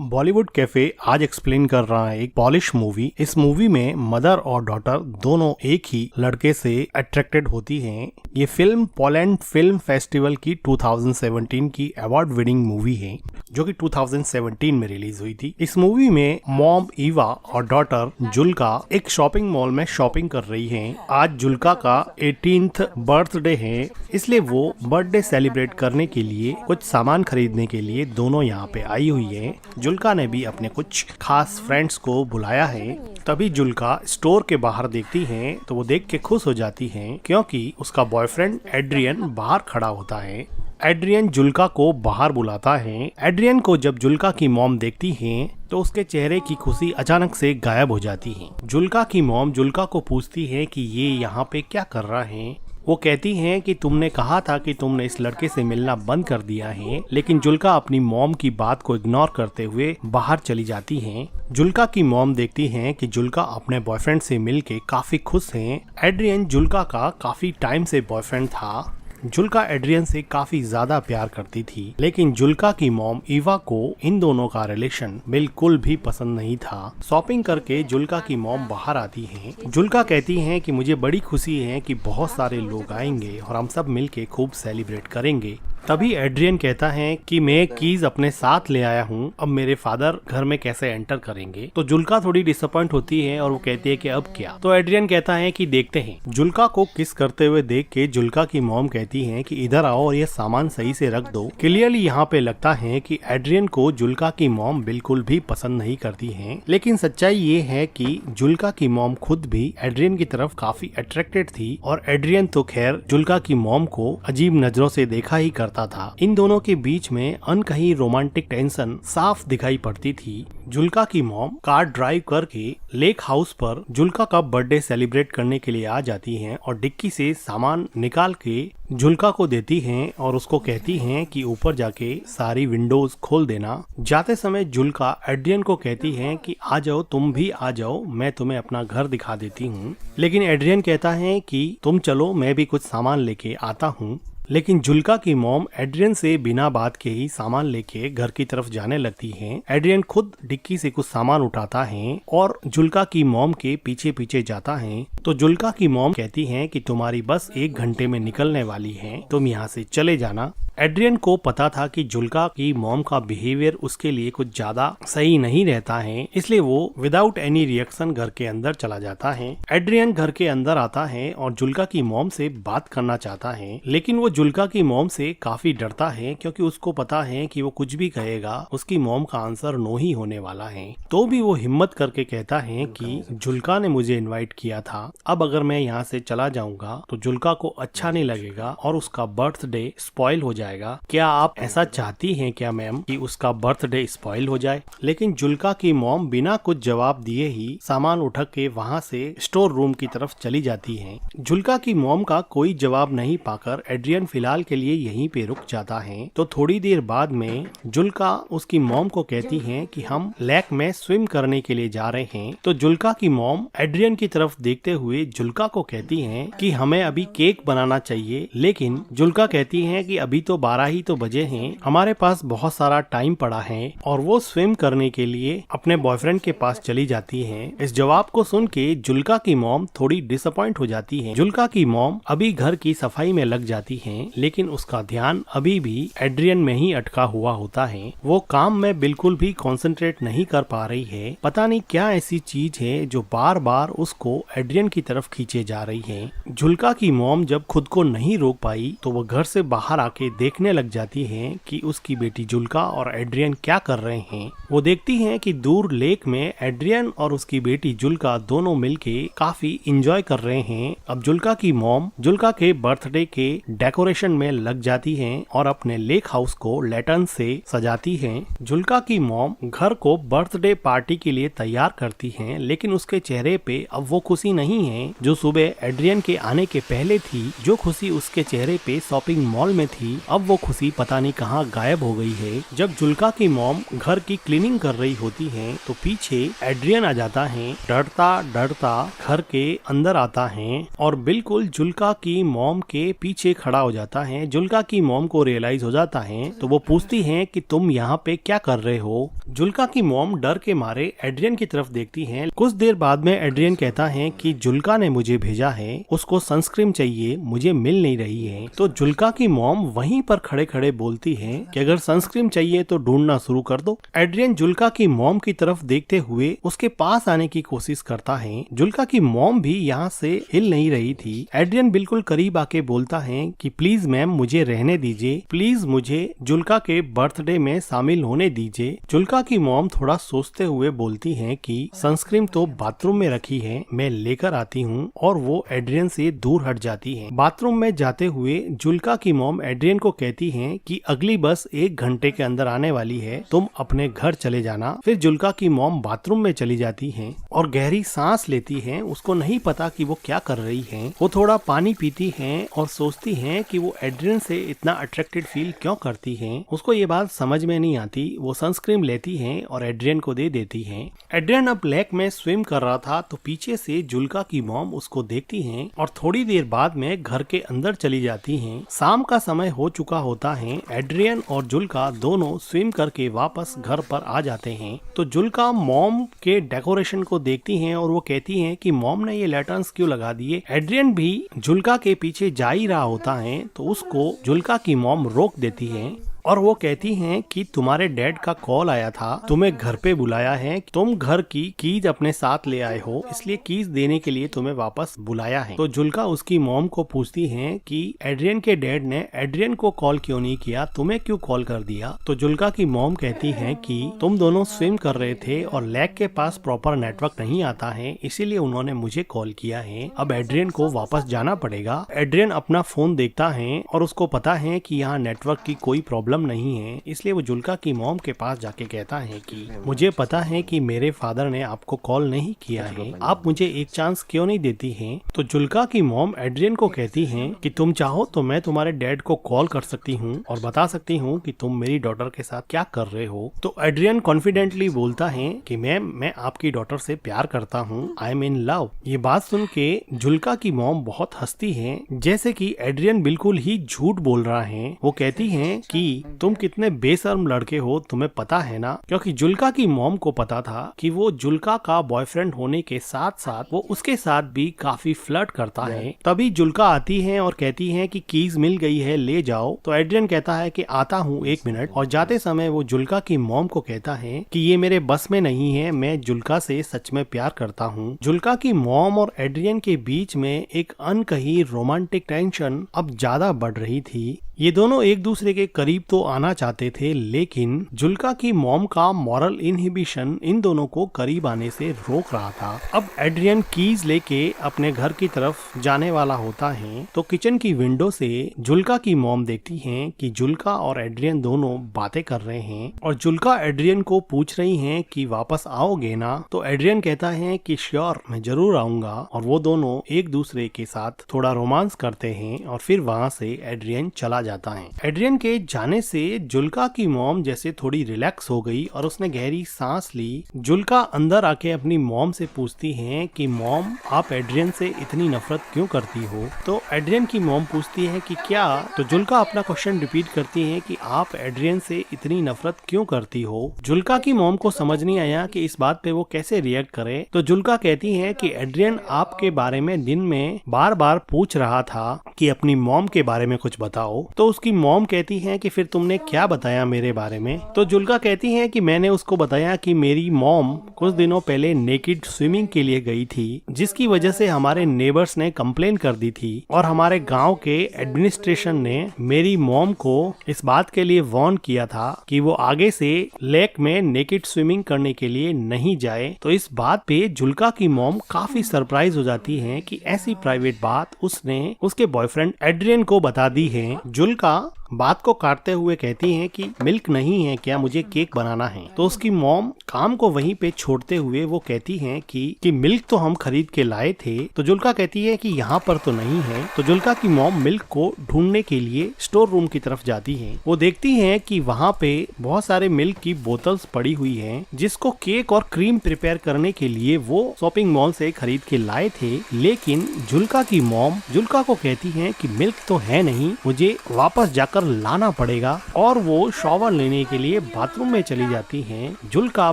Bollywood cafe आज explain कर रहा है एक पॉलिश मूवी। इस मूवी में मदर और डॉटर दोनों एक ही लड़के से अट्रैक्टेड होती हैं। ये फिल्म पोलैंड फिल्म फेस्टिवल की 2017 की अवार्ड विनिंग मूवी है जो कि 2017 में रिलीज हुई थी। इस मूवी में मॉम ईवा और डॉटर जुल्का एक शॉपिंग मॉल में शॉपिंग कर रही हैं। आज जुल्का का 18th बर्थडे है, इसलिए वो बर्थडे सेलिब्रेट करने के लिए कुछ सामान खरीदने के लिए दोनों यहाँ पे आई हुई है। जुल्का ने भी अपने कुछ खास फ्रेंड्स को बुलाया है। तभी जुल्का स्टोर के बाहर देखती है तो वो देख के खुश हो जाती है क्योंकि उसका बॉयफ्रेंड एड्रियन बाहर खड़ा होता है। एड्रियन जुल्का को बाहर बुलाता है। एड्रियन को जब जुल्का की मॉम देखती है तो उसके चेहरे की खुशी अचानक से गायब हो जाती है। जुल्का की मॉम जुल्का को पूछती है कि ये यहाँ पे क्या कर रहा है। वो कहती हैं कि तुमने कहा था कि तुमने इस लड़के से मिलना बंद कर दिया है, लेकिन जुल्का अपनी मॉम की बात को इग्नोर करते हुए बाहर चली जाती हैं। जुल्का की मॉम देखती हैं कि जुल्का अपने बॉयफ्रेंड से मिलके काफी खुश हैं। एड्रियन जुल्का का काफी टाइम से बॉयफ्रेंड था। जुल्का एड्रियन से काफी ज्यादा प्यार करती थी, लेकिन जुल्का की मॉम ईवा को इन दोनों का रिलेशन बिल्कुल भी पसंद नहीं था। शॉपिंग करके जुल्का की मॉम बाहर आती हैं। जुल्का कहती हैं कि मुझे बड़ी खुशी है कि बहुत सारे लोग आएंगे और हम सब मिलके खूब सेलिब्रेट करेंगे। तभी एड्रियन कहता है कि मैं कीज अपने साथ ले आया हूँ, अब मेरे फादर घर में कैसे एंटर करेंगे। तो जुल्का थोड़ी डिसअपॉइंट होती है और वो कहती है कि अब क्या। तो एड्रियन कहता है कि देखते हैं। जुल्का को किस करते हुए देख के जुल्का की मॉम कहती है कि इधर आओ और ये सामान सही से रख दो। क्लियरली यहाँ पे लगता है कि एड्रियन को जुल्का की मॉम बिल्कुल भी पसंद नहीं करती है, लेकिन सच्चाई ये है कि जुल्का की मॉम खुद भी एड्रियन की तरफ काफी अट्रैक्टेड थी और एड्रियन तो खैर जुल्का की मॉम को अजीब नजरों से देखा ही करता था। इन दोनों के बीच में अनकही रोमांटिक टेंशन साफ दिखाई पड़ती थी। जुल्का की मॉम कार ड्राइव करके लेक हाउस पर जुल्का का बर्थडे सेलिब्रेट करने के लिए आ जाती हैं और डिक्की से सामान निकाल के जुल्का को देती हैं और उसको कहती हैं कि ऊपर जाके सारी विंडोज खोल देना। जाते समय जुल्का एड्रियन को कहती है कि आ जाओ, तुम भी आ जाओ, मैं तुम्हें अपना घर दिखा देती हूँ। लेकिन एड्रियन कहता है कि तुम चलो, मैं भी कुछ सामान लेके आता हूँ। लेकिन जुल्का की मॉम एड्रियन से बिना बात के ही सामान लेके घर की तरफ जाने लगती हैं। एड्रियन खुद डिक्की से कुछ सामान उठाता है और जुल्का की मॉम के पीछे पीछे जाता है। तो जुल्का की मॉम कहती है कि तुम्हारी बस 1 घंटे में निकलने वाली है, तुम यहाँ से चले जाना। एड्रियन को पता था कि जुल्का की मॉम का बिहेवियर उसके लिए कुछ ज्यादा सही नहीं रहता है, इसलिए वो विदाउट एनी रिएक्शन घर के अंदर चला जाता है। एड्रियन घर के अंदर आता है और जुल्का की मॉम से बात करना चाहता है, लेकिन वो जुल्का की मॉम से काफी डरता है क्योंकि उसको पता है कि वो कुछ भी कहेगा उसकी मॉम का आंसर नो ही होने वाला है। तो भी वो हिम्मत करके कहता है कि जुल्का ने मुझे इनवाइट किया था, अब अगर मैं यहाँ से चला जाऊंगा तो जुल्का को अच्छा नहीं लगेगा और उसका बर्थडे स्पॉइल हो जाएगा। क्या आप ऐसा चाहती हैं क्या मैम कि उसका बर्थडे स्पॉइल हो जाए? लेकिन जुल्का की मॉम बिना कुछ जवाब दिए ही सामान उठा के वहाँ से स्टोर रूम की तरफ चली जाती हैं। जुल्का की मॉम का कोई जवाब नहीं पाकर एड्रियन फिलहाल के लिए यहीं पे रुक जाता है। तो थोड़ी देर बाद में जुल्का उसकी मॉम को कहती है कि हम लेक में स्विम करने के लिए जा रहे हैं। तो जुल्का की मॉम एड्रियन की तरफ देखते हुए जुल्का को कहती है कि हमें अभी केक बनाना चाहिए, लेकिन जुल्का कहती है कि अभी तो 12 ही तो बजे हैं, हमारे पास बहुत सारा टाइम पड़ा है और वो स्विम करने के लिए अपने बॉयफ्रेंड के पास चली जाती है। इस जवाब को सुन के जुल्का की मॉम थोड़ी डिसअपॉइंट हो जाती है। जुल्का की मॉम अभी घर की सफाई में लग जाती है, लेकिन उसका ध्यान अभी भी एड्रियन में ही अटका हुआ होता है। वो काम में बिल्कुल भी कंसंट्रेट नहीं कर पा रही है। पता नहीं क्या ऐसी चीज है जो बार बार उसको एड्रियन की तरफ खींचे जा रही है। जुल्का की मॉम जब खुद को नहीं रोक पाई तो वो घर से बाहर आके देखने लग जाती हैं कि उसकी बेटी जुल्का और एड्रियन क्या कर रहे हैं। वो देखती हैं कि दूर लेक में एड्रियन और उसकी बेटी जुल्का दोनों मिलके काफी एंजॉय कर रहे हैं। अब जुल्का की मॉम जुल्का के बर्थडे के डेकोरेशन में लग जाती हैं और अपने लेक हाउस को लैटर्न से सजाती हैं। जुल्का की मॉम घर को बर्थडे पार्टी के लिए तैयार करती हैं, लेकिन उसके चेहरे पे अब वो खुशी नहीं है जो सुबह एड्रियन के आने के पहले थी। जो खुशी उसके चेहरे पे शॉपिंग मॉल में थी अब वो खुशी पता नहीं कहाँ गायब हो गई है। जब जुल्का की मॉम घर की क्लीनिंग कर रही होती है तो पीछे एड्रियन आ जाता है। डरता डरता घर के अंदर आता है और बिल्कुल जुल्का की मॉम के पीछे खड़ा हो जाता है। जुल्का की मॉम को रियलाइज हो जाता है तो वो पूछती है कि तुम यहाँ पे क्या कर रहे हो। जुल्का की मॉम डर के मारे एड्रियन की तरफ देखती है। कुछ देर बाद में एड्रियन कहता है कि जुल्का ने मुझे भेजा है, उसको सनस्क्रीन चाहिए, मुझे मिल नहीं रही है। तो जुल्का की मॉम वहीं पर खड़े खड़े बोलती है कि अगर सनस्क्रीन चाहिए तो ढूंढना शुरू कर दो। एड्रियन जुल्का की मॉम की तरफ देखते हुए उसके पास आने की कोशिश करता है। जुल्का की मॉम भी यहाँ से हिल नहीं रही थी। एड्रियन बिल्कुल करीब आके बोलता है कि प्लीज मैम मुझे रहने दीजिए, प्लीज मुझे जुल्का के बर्थडे में शामिल होने दीजिए। जुल्का की मॉम थोड़ा सोचते हुए बोलती है कि सनस्क्रीन तो बाथरूम में रखी है, मैं लेकर आती हूँ, और वो एड्रियन से दूर हट जाती है। बाथरूम में जाते हुए जुल्का की मॉम एड्रियन को कहती है कि अगली बस 1 घंटे के अंदर आने वाली है, तुम अपने घर चले जाना। फिर जुल्का की मॉम बाथरूम में चली जाती है और गहरी सांस लेती है। उसको नहीं पता कि वो क्या कर रही है। वो थोड़ा पानी पीती है और सोचती है कि वो एड्रियन से इतना अट्रैक्टेड फील क्यों करती है। उसको ये बात समझ में नहीं आती। वो सनस्क्रीन लेती है और एड्रियन को दे देती है। एड्रियन अब लेक में स्विम कर रहा था तो पीछे से जुल्का की मॉम उसको देखती है और थोड़ी देर बाद में घर के अंदर चली जाती है। शाम का समय हो चुका होता है। एड्रियन और जुल्का दोनों स्विम करके वापस घर पर आ जाते हैं। तो जुल्का मॉम के डेकोरेशन को देखती है और वो कहती है कि मॉम ने ये लैटर्न्स क्यों लगा दिए। एड्रियन भी जुल्का के पीछे जा ही रहा होता है तो उसको जुल्का की मॉम रोक देती है और वो कहती हैं कि तुम्हारे डैड का कॉल आया था, तुम्हें घर पे बुलाया है, तुम घर की कीज अपने साथ ले आए हो, इसलिए कीज देने के लिए तुम्हें वापस बुलाया है। तो जुल्का उसकी मॉम को पूछती है कि एड्रियन के डैड ने एड्रियन को कॉल क्यों नहीं किया, तुम्हें क्यों कॉल कर दिया। तो जुल्का की मॉम कहती है कि तुम दोनों स्विम कर रहे थे और लेक के पास प्रॉपर नेटवर्क नहीं आता है, इसीलिए उन्होंने मुझे कॉल किया है। अब एड्रियन को वापस जाना पड़ेगा। एड्रियन अपना फोन देखता है और उसको पता है कि यहाँ नेटवर्क की कोई प्रॉब्लम नहीं है, इसलिए वो जुल्का की मॉम के पास जाके कहता है कि मुझे पता है कि मेरे फादर ने आपको कॉल नहीं किया है, आप मुझे एक चांस क्यों नहीं देती हैं। तो जुल्का की मॉम एड्रियन को कहती हैं कि तुम चाहो तो मैं तुम्हारे डैड को कॉल कर सकती हूँ और बता सकती हूँ कि तुम मेरी डॉटर के साथ क्या कर रहे हो। तो एड्रियन कॉन्फिडेंटली बोलता है कि मैम मैं आपकी डॉटर से प्यार करता हूँ, आई एम इन लव। ये बात सुन के जुल्का की मॉम बहुत हंसती है, जैसे कि एड्रियन बिल्कुल ही झूठ बोल रहा है। वो कहती है कि तुम कितने बेशर्म लड़के हो, तुम्हें पता है ना। क्योंकि जुल्का की मॉम को पता था कि वो जुल्का का बॉयफ्रेंड होने के साथ साथ वो उसके साथ भी काफी फ्लर्ट करता है। तभी जुल्का आती है और कहती है कि कीज मिल गई है, ले जाओ। तो एड्रियन कहता है कि आता हूँ 1 मिनट, और जाते समय वो जुल्का की मॉम को कहता है कि ये मेरे बस में नहीं है, मैं जुल्का से सच में प्यार करता हूँ। जुल्का की मॉम और एड्रियन के बीच में एक अनकही रोमांटिक टेंशन अब ज्यादा बढ़ रही थी। ये दोनों एक दूसरे के करीब तो आना चाहते थे, लेकिन जुल्का की मॉम का मॉरल इनहिबिशन इन दोनों को करीब आने से रोक रहा था। अब एड्रियन कीज लेके अपने घर की तरफ जाने वाला होता है तो किचन की विंडो से जुल्का की मॉम देखती हैं कि जुल्का और एड्रियन दोनों बातें कर रहे हैं और जुल्का एड्रियन को पूछ रही हैं कि वापस आओगे ना। तो एड्रियन कहता है कि श्योर, मैं जरूर आऊंगा, और वो दोनों एक दूसरे के साथ थोड़ा रोमांस करते हैं और फिर वहाँ से एड्रियन चला जाता है। एड्रियन के जाने से जुल्का की मॉम जैसे थोड़ी रिलैक्स हो गई और उसने गहरी सांस ली। जुल्का अंदर आके अपनी मॉम से पूछती है कि मॉम, आप एड्रियन से इतनी नफरत क्यों करती हो। तो एड्रियन की मॉम पूछती है कि क्या। तो जुल्का अपना क्वेश्चन रिपीट करती है कि आप एड्रियन से इतनी नफरत क्यों करती हो। जुल्का की मॉम को समझ नहीं आया कि इस बात पे वो कैसे रिएक्ट करे। तो जुल्का कहती है कि एड्रियन आपके बारे में दिन में बार बार पूछ रहा था कि अपनी मॉम के बारे में कुछ बताओ। तो उसकी मॉम कहती है कि फिर तुमने क्या बताया मेरे बारे में। तो जुल्का कहती है कि मैंने उसको बताया कि मेरी मॉम कुछ दिनों पहले नेकेड स्विमिंग के लिए गई थी, जिसकी वजह से हमारे नेबर्स ने कंप्लेन कर दी थी और हमारे गांव के एडमिनिस्ट्रेशन ने मेरी मॉम को इस बात के लिए वार्न किया था कि वो आगे से लेक में नेकेड स्विमिंग करने के लिए नहीं जाए। तो इस बात पे जुल्का की मॉम काफी सरप्राइज हो जाती है कि ऐसी प्राइवेट बात उसने उसके बॉयफ्रेंड एड्रियन को बता दी है। जुल्का बात को काटते हुए कहती हैं कि मिल्क नहीं है क्या, मुझे केक बनाना है। तो उसकी मॉम काम को वहीं पे छोड़ते हुए वो कहती हैं कि मिल्क तो हम खरीद के लाए थे। तो जुल्का कहती है कि यहाँ पर तो नहीं है। तो जुल्का की मॉम मिल्क को ढूंढने के लिए स्टोर रूम की तरफ जाती है। वो देखती हैं कि वहाँ पे बहुत सारे मिल्क की बोतल्स पड़ी हुई हैं, जिसको केक और क्रीम प्रिपेयर करने के लिए वो शॉपिंग मॉल से खरीद के लाए थे। लेकिन जुल्का की मॉम जुल्का को कहती है कि मिल्क तो है नहीं, मुझे वापस जाकर लाना पड़ेगा। और वो शॉवर लेने के लिए बाथरूम में चली जाती हैं। जुल्का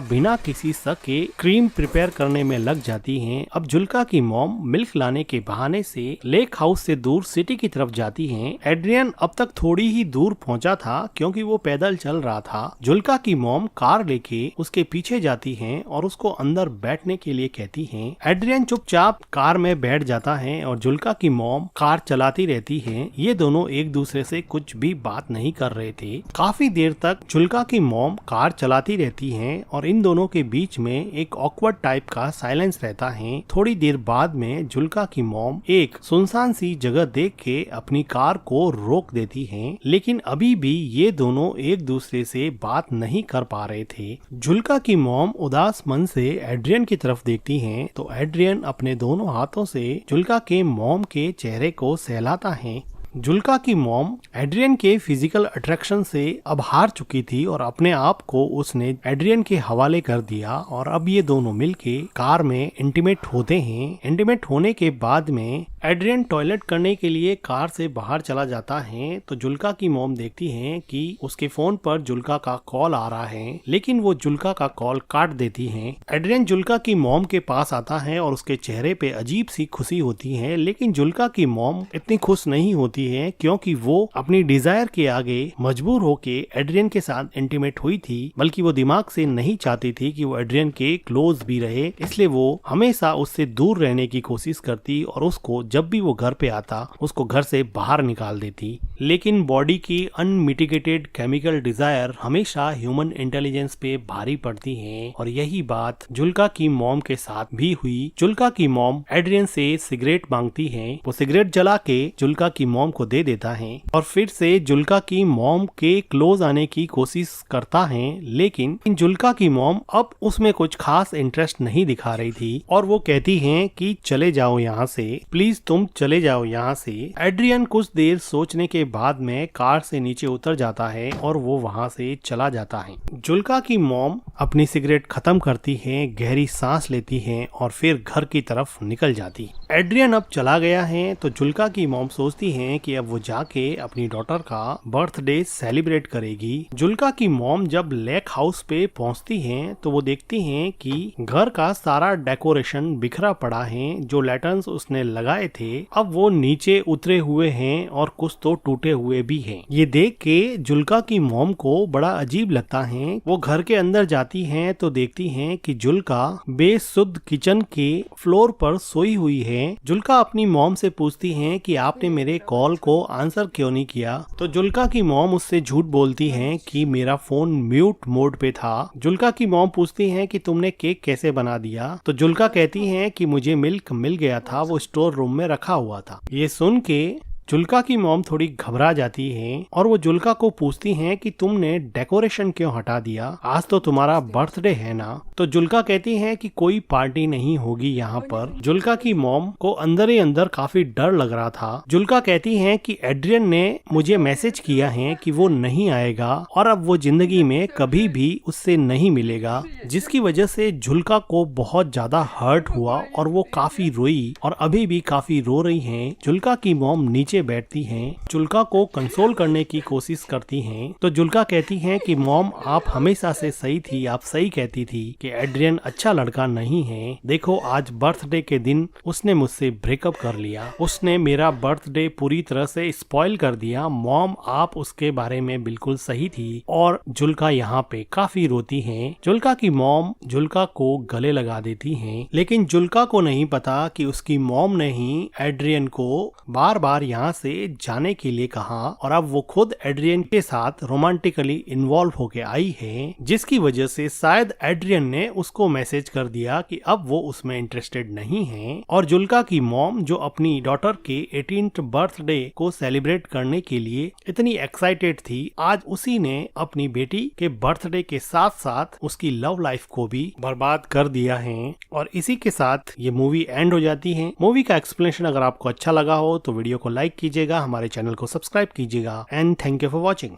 बिना किसी शक के क्रीम प्रिपेयर करने में लग जाती हैं। अब जुल्का की मॉम मिल्क लाने के बहाने से लेक हाउस से दूर सिटी की तरफ जाती हैं। एड्रियन अब तक थोड़ी ही दूर पहुंचा था क्योंकि वो पैदल चल रहा था। जुल्का की मॉम कार लेके उसके पीछे जाती हैं और उसको अंदर बैठने के लिए कहती हैं। एड्रियन चुपचाप कार में बैठ जाता है और जुल्का की मॉम कार चलाती रहती है। ये दोनों एक दूसरे से कुछ भी बात नहीं कर रहे थे। काफी देर तक जुल्का की मॉम कार चलाती रहती हैं और इन दोनों के बीच में एक ऑकवर्ड टाइप का साइलेंस रहता है। थोड़ी देर बाद में जुल्का की मॉम एक सुनसान सी जगह देख के अपनी कार को रोक देती हैं। लेकिन अभी भी ये दोनों एक दूसरे से बात नहीं कर पा रहे थे। जुल्का की मॉम उदास मन से एड्रियन की तरफ देखती हैं तो एड्रियन अपने दोनों हाथों से जुल्का के मॉम के चेहरे को सहलाता है। जुल्का की मॉम एड्रियन के फिजिकल अट्रैक्शन से अब हार चुकी थी और अपने आप को उसने एड्रियन के हवाले कर दिया और अब ये दोनों मिलके कार में इंटीमेट होते हैं। इंटीमेट होने के बाद में एड्रियन टॉयलेट करने के लिए कार से बाहर चला जाता है। तो जुल्का की मॉम देखती हैं कि उसके फोन पर जुल्का का कॉल आ रहा है, लेकिन वो जुल्का का कॉल काट देती हैं। एड्रियन जुल्का की मॉम के पास आता है और उसके चेहरे पे अजीब सी खुशी होती है। लेकिन जुल्का की मॉम इतनी खुश नहीं होती है क्योंकि वो अपनी डिजायर के आगे मजबूर होके एड्रियन के साथ इंटीमेट हुई थी, बल्कि वो दिमाग से नहीं चाहती थी कि वो एड्रियन के क्लोज भी रहे। इसलिए वो हमेशा उससे दूर रहने की कोशिश करती और उसको जब भी वो घर पे आता उसको घर से बाहर निकाल देती। लेकिन बॉडी की अनमिटिगेटेड केमिकल डिजायर हमेशा ह्यूमन इंटेलिजेंस पे भारी पड़ती है और यही बात जुल्का की मॉम के साथ भी हुई। जुल्का की मॉम एड्रियन से सिगरेट मांगती है। वो सिगरेट जला के जुल्का की मॉम को दे देता है और फिर से जुल्का की मॉम के क्लोज आने की कोशिश करता है। लेकिन जुल्का की मॉम अब उसमें कुछ खास इंटरेस्ट नहीं दिखा रही थी और वो कहती हैं कि चले जाओ यहाँ से, प्लीज तुम चले जाओ यहाँ से। एड्रियन कुछ देर सोचने के बाद में कार से नीचे उतर जाता है और वो वहाँ से चला जाता है। जुल्का की मॉम अपनी सिगरेट खत्म करती है, गहरी सांस लेती है और फिर घर की तरफ निकल जाती। एड्रियन अब चला गया है तो जुल्का की मॉम सोचती है कि अब वो जाके अपनी डॉटर का बर्थडे सेलिब्रेट करेगी। जुल्का की मॉम जब लेक हाउस पे पहुंचती हैं तो वो देखती हैं कि घर का सारा डेकोरेशन बिखरा पड़ा है। जो लैटर्न्स उसने लगाए थे अब वो नीचे उतरे हुए हैं और कुछ तो टूटे हुए भी हैं। ये देख के जुल्का की मॉम को बड़ा अजीब लगता है। वो घर के अंदर जाती हैं तो देखती हैं कि जुल्का बेसुध किचन के फ्लोर पर सोई हुई है। जुल्का अपनी मॉम से पूछती हैं कि आपने मेरे कॉल को आंसर क्यों नहीं किया। तो जुल्का की मॉम उससे झूठ बोलती हैं कि मेरा फोन म्यूट मोड पे था। जुल्का की मॉम पूछती हैं कि तुमने केक कैसे बना दिया। तो जुल्का कहती हैं कि मुझे मिल्क मिल गया था, वो स्टोर रूम में रखा हुआ था। ये सुन के जुल्का की मॉम थोड़ी घबरा जाती है और वो जुल्का को पूछती हैं कि तुमने डेकोरेशन क्यों हटा दिया, आज तो तुम्हारा बर्थडे है ना। तो जुल्का कहती है कि कोई पार्टी नहीं होगी यहाँ पर। जुल्का की मॉम को अंदर ही अंदर काफी डर लग रहा था। जुल्का कहती है कि एड्रियन ने मुझे मैसेज किया है कि वो नहीं आएगा और अब वो जिंदगी में कभी भी उससे नहीं मिलेगा, जिसकी वजह से जुल्का को बहुत ज्यादा हर्ट हुआ और वो काफी रोई और अभी भी काफी रो रही है। जुल्का की मॉम नीचे बैठती हैं, जुल्का को कंसोल करने की कोशिश करती हैं। तो जुल्का कहती हैं कि मॉम आप हमेशा से सही थी, आप सही कहती थी कि एड्रियन अच्छा लड़का नहीं है। देखो आज बर्थडे के दिन उसने मुझसे ब्रेकअप कर लिया, उसने मेरा बर्थडे पूरी तरह से स्पॉइल कर दिया। मॉम आप उसके बारे में बिल्कुल सही थी। और जुल्का यहाँ पे काफी रोती है। जुल्का की मॉम जुल्का को गले लगा देती है, लेकिन जुल्का को नहीं पता कि उसकी मॉम ने ही एड्रियन को बार बार यहाँ यहाँ से जाने के लिए कहा और अब वो खुद एड्रियन के साथ रोमांटिकली इन्वॉल्व होके आई है, जिसकी वजह से शायद एड्रियन ने उसको मैसेज कर दिया कि अब वो उसमें इंटरेस्टेड नहीं है। और जुल्का की मॉम जो अपनी डॉटर के 18th बर्थडे को सेलिब्रेट करने के लिए इतनी एक्साइटेड थी, आज उसी ने अपनी बेटी के बर्थडे के साथ साथ उसकी लव लाइफ को भी बर्बाद कर दिया है। और इसी के साथ ये मूवी एंड हो जाती है। मूवी का एक्सप्लेनेशन अगर आपको अच्छा लगा हो तो वीडियो को लाइक कीजिएगा, हमारे चैनल को सब्सक्राइब कीजिएगा and thank you for watching.